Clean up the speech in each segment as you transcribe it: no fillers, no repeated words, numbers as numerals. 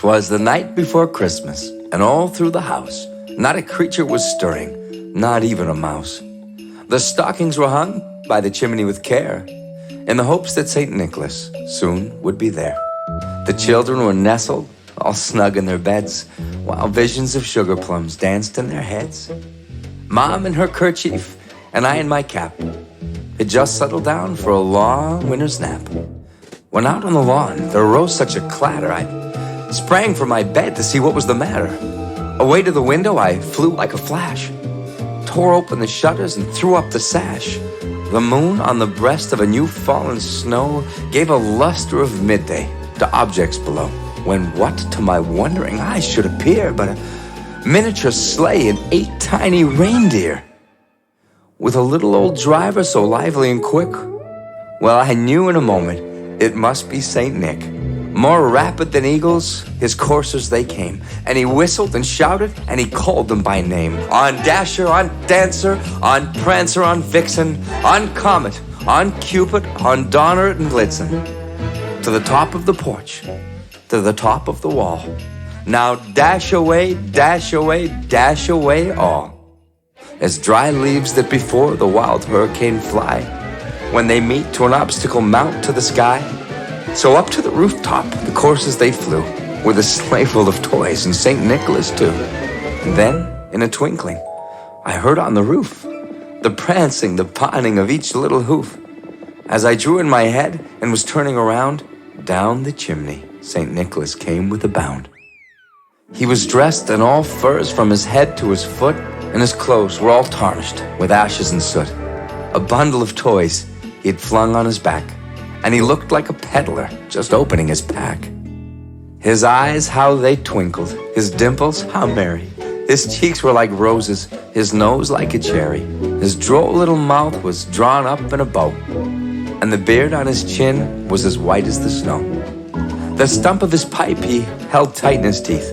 'Twas the night before Christmas, and all through the house, not a creature was stirring, not even a mouse. The stockings were hung by the chimney with care, in the hopes that St. Nicholas soon would be there. The children were nestled, all snug in their beds, while visions of sugar plums danced in their heads. Mom in her kerchief, and I in my cap, had just settled down for a long winter's nap. When out on the lawn there arose such a clatter, I sprang from my bed to see what was the matter. Away to the window I flew like a flash, tore open the shutters and threw up the sash. The moon on the breast of a new fallen snow gave a luster of midday to objects below, when what to my wondering eyes should appear but a miniature sleigh and 8 tiny reindeer, with a little old driver so lively and quick. Well, I knew in a moment it must be St. Nick. More rapid than eagles, his coursers they came, and he whistled and shouted, and he called them by name. On Dasher, on Dancer, on Prancer, on Vixen, on Comet, on Cupid, on Donner and Blitzen. To the top of the porch, to the top of the wall. Now dash away, dash away, dash away all. As dry leaves that before the wild hurricane fly, when they meet to an obstacle mount to the sky. So up to the rooftop the coursers they flew, with a sleigh full of toys and St. Nicholas too. And then, in a twinkling, I heard on the roof the prancing, the pawing of each little hoof. As I drew in my head and was turning around, down the chimney St. Nicholas came with a bound. He was dressed in all furs from his head to his foot, and his clothes were all tarnished with ashes and soot. A bundle of toys he had flung on his back, and he looked like a peddler just opening his pack. His eyes, how they twinkled, his dimples, how merry. His cheeks were like roses, his nose like a cherry. His droll little mouth was drawn up in a bow, and the beard on his chin was as white as the snow. The stump of his pipe he held tight in his teeth,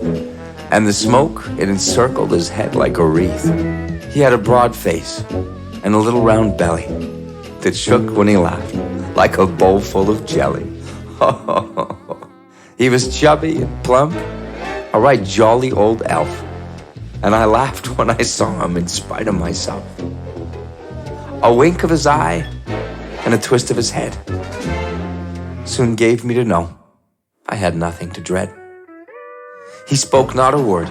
and the smoke, it encircled his head like a wreath. He had a broad face and a little round belly that shook when he laughed like a bowl full of jelly. He was chubby and plump, a right jolly old elf, and I laughed when I saw him in spite of myself. A wink of his eye and a twist of his head soon gave me to know I had nothing to dread. He spoke not a word,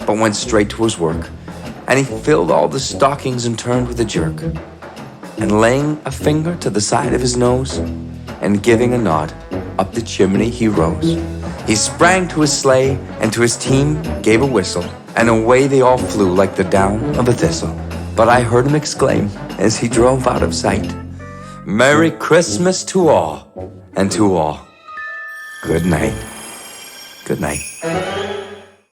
but went straight to his work, and he filled all the stockings and turned with a jerk. And laying a finger to the side of his nose, and giving a nod, up the chimney he rose. He sprang to his sleigh, and to his team gave a whistle, and away they all flew like the down of a thistle. But I heard him exclaim, as he drove out of sight, Merry Christmas to all, and to all, good night. Good night.